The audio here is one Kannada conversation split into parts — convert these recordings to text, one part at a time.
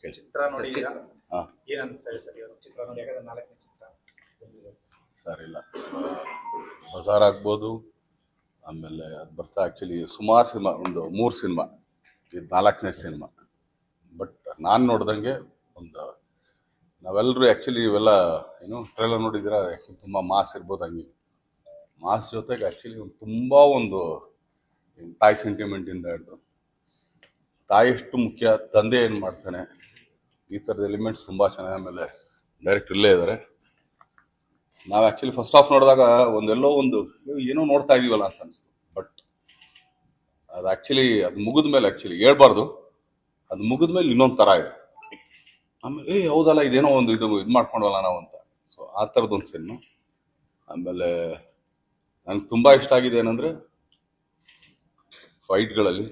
ಚಿತ್ರ ನೋಡಿದ್ದೀರಾ? ಏನ್ ಅನಿಸ್ತಾ ಇದೆ ಸರ್ ಇವರು ಚಿತ್ರ ನೋಡಿ? ಯಾಕಂದ್ರೆ 4ನೇ ಚಿತ್ರ ಸರ್ ಇಲ್ಲ ಬಜಾರ್ ಆಗ್ಬೋದು, ಆಮೇಲೆ ಅದು ಬರ್ತಾ ಆ್ಯಕ್ಚುಲಿ ಸುಮಾರು ಸಿನಿಮಾ, ಒಂದು 3 ಸಿನಿಮಾ, ಇದು 4ನೇ ಸಿನಿಮಾ. ಬಟ್ ನಾನು ನೋಡ್ದಂಗೆ ಒಂದು ನಾವೆಲ್ಲರೂ ಆ್ಯಕ್ಚುಲಿ ಇವೆಲ್ಲ ಏನು ಟ್ರೈಲರ್ ನೋಡಿದ್ದೀರಾ, ಆ್ಯಕ್ಚುಲಿ ತುಂಬ ಮಾಸ್ ಇರ್ಬೋದು. ಹಂಗೆ ಮಾಸ್ ಜೊತೆಗೆ ಆ್ಯಕ್ಚುಲಿ ತುಂಬ ಒಂದು ತಾಯಿ ಸೆಂಟಿಮೆಂಟಿಂದ ಹಿಡಿದು ತಾಯಿ ಎಷ್ಟು ಮುಖ್ಯ, ತಂದೆ ಏನು ಮಾಡ್ತಾನೆ, ಈ ಥರದ ಎಲಿಮೆಂಟ್ಸ್ ತುಂಬ ಚೆನ್ನಾಗಿ. ಆಮೇಲೆ ಡೈರೆಕ್ಟ್ ಇಲ್ಲೇ ಇದ್ದಾರೆ. ನಾವು ಆ್ಯಕ್ಚುಲಿ ಫಸ್ಟ್ ಹಾಫ್ ನೋಡಿದಾಗ ಒಂದೆಲ್ಲೋ ಒಂದು ಏನೋ ನೋಡ್ತಾ ಇದೀವಲ್ಲ ಅಂತ ಅನಿಸ್ತು. ಬಟ್ ಅದು ಆ್ಯಕ್ಚುಲಿ ಅದು ಮುಗಿದ ಮೇಲೆ ಆ್ಯಕ್ಚುಲಿ ಹೇಳ್ಬಾರ್ದು, ಅದು ಮುಗಿದ ಮೇಲೆ ಇನ್ನೊಂದು ಥರ ಇದೆ. ಆಮೇಲೆ ಹೌದಲ್ಲ ಇದೇನೋ ಒಂದು ಇದು ಮಾಡ್ಕೊಂಡಲ್ಲ ನಾವು ಅಂತ. ಸೊ ಆ ಥರದ್ದೊಂದು ಸಿನಿಮಾ. ಆಮೇಲೆ ನನಗೆ ತುಂಬ ಇಷ್ಟ ಆಗಿದೆ ಏನಂದರೆ ಫೈಟ್ಗಳಲ್ಲಿ.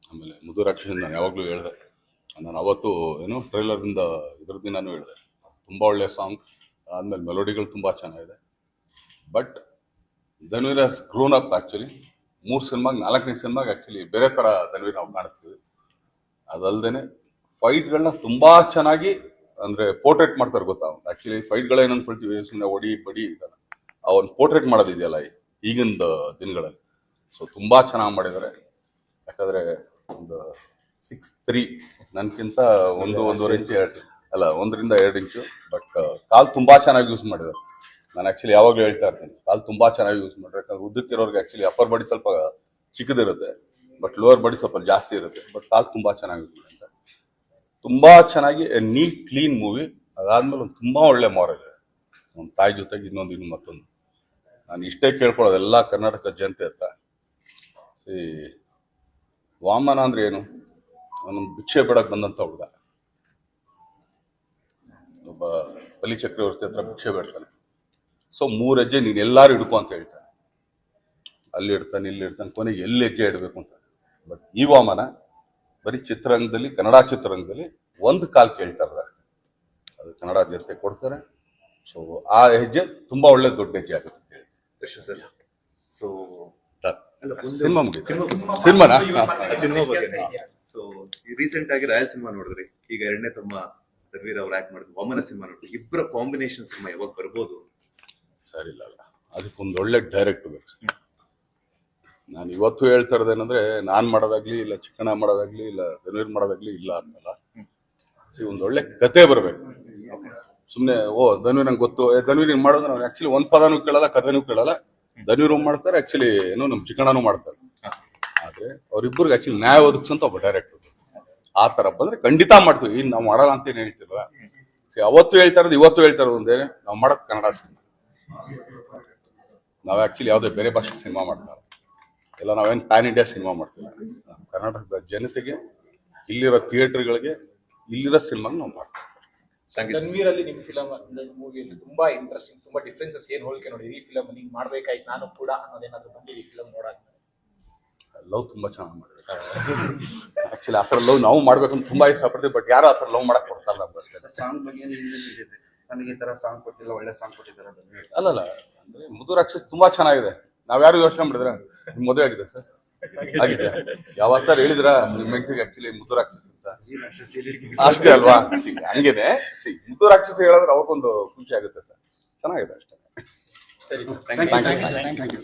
ಆಮೇಲೆ ಮುದುರಾಕ್ಷಿ ನಾನು ಯಾವಾಗಲೂ ಹೇಳಿದೆ, ನಾನು ಅವತ್ತು ಏನೋ ಟ್ರೈಲರಿಂದ ಇದ್ರ ದಿನಾನು ಹೇಳಿದೆ, ತುಂಬ ಒಳ್ಳೆಯ ಸಾಂಗ್. ಆದಮೇಲೆ ಮೆಲೋಡಿಗಳು ತುಂಬ ಚೆನ್ನಾಗಿದೆ. But Dhanveer has grown up actually. 3 ಸಿನಿಮಾಗೆ 4ನೇ ಸಿನಿಮಾಗೆ ಆ್ಯಕ್ಚುಲಿ ಬೇರೆ ಥರ ಧನ್ವೀರ್ ನಾವು ಕಾಣಿಸ್ತೀವಿ. ಅದಲ್ಲದೆ ಫೈಟ್ಗಳನ್ನ ತುಂಬ ಚೆನ್ನಾಗಿ ಅಂದರೆ ಪೋರ್ಟ್ರೇಟ್ ಮಾಡ್ತಾರೆ. ಗೊತ್ತಾ, ಆ್ಯಕ್ಚುಲಿ ಫೈಟ್ಗಳೇನು ಅಂದ್ಕೊಳ್ತೀವಿ, ಸುಮ್ಮನೆ ಒಡಿ ಬಡಿ ಇದಲ್ಲ, ಅವನು ಪೋರ್ಟ್ರೇಟ್ ಮಾಡೋದಿದೆಯಲ್ಲ ಈಗಿನ ದಿನಗಳಲ್ಲಿ. ಸೊ ತುಂಬ ಚೆನ್ನಾಗಿ ಮಾಡಿದ್ದಾರೆ. ಯಾಕಂದರೆ ಒಂದು 6'3", ನನಗಿಂತ 1.5 ಇಂಚು ಅಲ್ಲ 1ರಿಂದ 2 ಇಂಚು. ಬಟ್ ಕಾಲು ತುಂಬ ಚೆನ್ನಾಗಿ ಯೂಸ್ ಮಾಡಿದ್ದಾರೆ. ನಾನು ಆ್ಯಕ್ಚುಲಿ ಯಾವಾಗಲೂ ಹೇಳ್ತಾ ಇರ್ತೀನಿ, ಕಾಲು ತುಂಬ ಚೆನ್ನಾಗಿ ಯೂಸ್ ಮಾಡಿದ್ರೆ. ಯಾಕಂದ್ರೆ ಉದ್ದಕ್ಕಿರೋರಿಗೆ ಆ್ಯಕ್ಚುಲಿ ಅಪ್ಪರ್ ಬಾಡಿ ಸ್ವಲ್ಪ ಚಿಕ್ಕದಿರುತ್ತೆ, ಬಟ್ ಲೋವರ್ ಬಾಡಿ ಸ್ವಲ್ಪ ಜಾಸ್ತಿ ಇರುತ್ತೆ. ಬಟ್ ಕಾಲು ತುಂಬ ಚೆನ್ನಾಗಿ ಯೂಸ್ ಮಾಡಿದ್ದಾರೆ. ತುಂಬ ಚೆನ್ನಾಗಿ ನೀಟ್ ಕ್ಲೀನ್ ಮೂವಿ. ಅದಾದ್ಮೇಲೆ ಒಂದು ತುಂಬ ಒಳ್ಳೆ ಮಾರಲ್ ಇದೆ. ಒಂದು ತಾಯಿ ಜೊತೆಗೆ ಇನ್ನೊಂದು ಮತ್ತೊಂದು. ನಾನು ಇಷ್ಟೇ ಕೇಳ್ಕೊಳ್ಳೋದು ಎಲ್ಲ ಕರ್ನಾಟಕ ಜನತೆ ಹತ್ರ, ವಾಮನ ಅಂದ್ರೆ ಏನು? ಅವನೊಂದು ಭಿಕ್ಷೆ ಬೇಡಕ್ಕೆ ಬಂದಂಥ ಹುಡುಗ, ಒಬ್ಬ ಬಲಿ ಚಕ್ರವರ್ತಿ ಹತ್ರ ಭಿಕ್ಷೆ ಬೇಡ್ತಾನೆ. ಸೊ 3 ಹೆಜ್ಜೆ ನೀನು ಎಲ್ಲಾರು ಹಿಡ್ಕೊ ಅಂತ ಹೇಳ್ತಾನೆ. ಅಲ್ಲಿ ಇಡ್ತಾನೆ, ಇಲ್ಲಿ ಇಡ್ತಾನೆ, ಕೊನೆಗೆ ಎಲ್ಲಿ ಹೆಜ್ಜೆ ಇಡಬೇಕು ಅಂತ. ಬಟ್ ಈ ವಾಮನ ಬರೀ ಚಿತ್ರರಂಗದಲ್ಲಿ, ಕನ್ನಡ ಚಿತ್ರರಂಗದಲ್ಲಿ 1 ಕಾಲ್ ಕೇಳ್ತಾ ಇದ್ದಾರೆ, ಅದು ಕನ್ನಡ ಜನತೆ ಕೊಡ್ತಾರೆ. ಸೊ ಆ ಹೆಜ್ಜೆ ತುಂಬಾ ಒಳ್ಳೆ ದೊಡ್ಡ ಹೆಜ್ಜೆ ಆಗುತ್ತೆ. ಸೊ ಸಿನಿಮಾ ಮುಗಿತು. ಸಿನಿಮಾನಾ? ಸಿನಿಮಾ ಬಗ್ಗೆ ಸೊ ರೀಸೆಂಟ್ ಆಗಿ ರಾಯಲ್ ಸಿನಿಮಾ ನೋಡಿದ್ರಿ, ಈಗ 2ನೇ ತಮ್ಮ ಧನ್ವೀರ್ ಅವ್ರು ಆಕ್ಟ್ ಮಾಡಿದ್ರು ವಾಮನ ಸಿನಿಮಾ ನೋಡಿದ್ರಿ. ಇಬ್ಬರ ಕಾಂಬಿನೇಷನ್ ಸಿನಿಮಾ ಯಾವಾಗ ಬರ್ಬೋದು? ಸರಿ ಇಲ್ಲ, ಅದಕ್ಕೊಂದು ಒಳ್ಳೆ ಡೈರೆಕ್ಟ್ ಬೇಕು. ನಾನು ಇವತ್ತು ಹೇಳ್ತಾ ಇರೋದೇನಂದ್ರೆ, ನಾನು ಮಾಡೋದಾಗ್ಲಿ ಇಲ್ಲ, ಚಿಕ್ಕಣ್ಣ ಮಾಡೋದಾಗ್ಲಿ ಇಲ್ಲ, ಧನ್ವೀರ್ ಮಾಡೋದಾಗ್ಲಿ ಇಲ್ಲ ಅನ್ನಲ್ಲ. ಒಂದು ಒಳ್ಳೆ ಕತೆ ಬರಬೇಕು. ಸುಮ್ಮನೆ ಧನ್ವೀರ್ ನಂಗೆ ಗೊತ್ತು, ಧನ್ವೀರ್ ಹಿಂಗ್ ಮಾಡೋದು, ನಾವು ಆಕ್ಚುಲಿ 1 ಪದನೂ ಕೇಳಲ್ಲ, ಕಥೆನೂ ಕೇಳಲ್ಲ. ಧನ್ವೀರ್ ಮಾಡ್ತಾರೆ, ಆಕ್ಚುಲಿ ಏನೋ ನಮ್ಮ ಚಿಕ್ಕಣ್ಣನೂ ಮಾಡ್ತಾರೆ. ಆದ್ರೆ ಅವ್ರಿಬ್ಬರಿಗೆ ಆಕ್ಚುಲಿ ನ್ಯಾಯ ಒದಗಿಸಂತ ಒಬ್ಬ ಡೈರೆಕ್ಟರ್. ಆ ತರ ಬಂದ್ರೆ ಖಂಡಿತ ಮಾಡ್ತೀವಿ. ಇನ್ನು ನಾವು ಮಾಡಲ್ಲ ಅಂತ ಏನ್ ಹೇಳ್ತಿಲ್ವ. ಅವತ್ತು ಹೇಳ್ತಾ ಇರೋದು ಇವತ್ತು ಹೇಳ್ತಾ ಇರೋದು ಒಂದೇ, ನಾವು ಮಾಡೋದು ಕನ್ನಡ ಸಿನಿಮಾ. ನಾವು ಆಕ್ಚುಲಿ ಯಾವುದೇ ಬೇರೆ ಭಾಷೆ ಸಿನಿಮಾ ಮಾಡ್ತಾರೆ ಇಲ್ಲ, ನಾವೇನು ಪ್ಯಾನ್ ಇಂಡಿಯಾ ಸಿನಿಮಾ ಮಾಡ್ತೀವಿ. ಕರ್ನಾಟಕದ ಜನತೆಗೆ, ಇಲ್ಲಿರೋ ಥಿಯೇಟರ್ಗಳಿಗೆ, ಇಲ್ಲಿರೋ ಸಿನಿಮಾ ನಾವು ಮಾಡ್ತೀವಿ. ಧನ್ವೀರ್ ಅಲ್ಲಿ ನಿಮ್ಮ ಫಿಲಮ್ ಮೂವಿಯಲ್ಲಿ ತುಂಬಾ ಇಂಟ್ರೆಸ್ಟಿಂಗ್, ತುಂಬಾ ಡಿಫ್ರೆನ್ಸಸ್ ಏನ್ ಹೋಲಿಕೆ ನೋಡಿ ಈ ಫಿಲಮ್ ಹಿಂಗ್ ಮಾಡ್ಬೇಕಾಯ್ತು ನಾನು ಕೂಡ ಅನ್ನೋದೇನಾದ್ರು ಬಂದಿದೆ ಈ ಫಿಲಮ್ ನೋಡಾದ್ಮೇಲೆ? ಲವ್ ತುಂಬಾ ಚೆನ್ನಾಗಿ ಮಾಡಿದ್ರು. ಆಕ್ಚುಲಿ ಆ ಥರ ಲವ್ ನಾವು ಮಾಡ್ಬೇಕಂತ ತುಂಬಾ ಇಷ್ಟಪಡ್ತೀವಿ. ಬಟ್ ಯಾರು ಆ ಥರ ಲವ್ ಮಾಡಕ್ ಕೊಡ್ತಾರಲ್ಲ ನಮ್ಗೆ. ಸಾಂಗ್ ಬಗ್ಗೆ ನನಗೆ ಈ ತರ ಸಾಂಗ್ ಕೊಟ್ಟಿಲ್ಲ, ಒಳ್ಳೆ ಸಾಂಗ್ ಕೊಟ್ಟಿದ್ದಾರೆ. ಅಲ್ಲಲ್ಲ, ಅಂದ್ರೆ ಮುದುರಾಕ್ಷಿ ತುಂಬಾ ಚೆನ್ನಾಗಿದೆ. ನಾವ್ಯಾರು ಯೋಚನೆ ಮಾಡಿದ್ರ ನಿಮ್ ಮದುವೆ ಆಗಿದೆ ಸರ್? ಆಗಿದೆ. ಯಾವತ್ತಾರು ಹೇಳಿದ್ರ ನಿಮ್ಮ ಹೆಂಡತಿಗೆ ಆಕ್ಚುಲಿ ಮುದುರಾಕ್ಷಿ ಅಂತ? ಅಷ್ಟೇ ಅಲ್ವಾ? ಹಂಗೇನೆ ಮುದುರಾಕ್ಷಿ ಹೇಳಿದ್ರೆ ಅವ್ರಿಗೊಂದು ಖುಷಿ ಆಗುತ್ತೆ. ಚೆನ್ನಾಗಿದೆ ಅಷ್ಟೇ. ಸರಿ, ಥ್ಯಾಂಕ್ ಯು.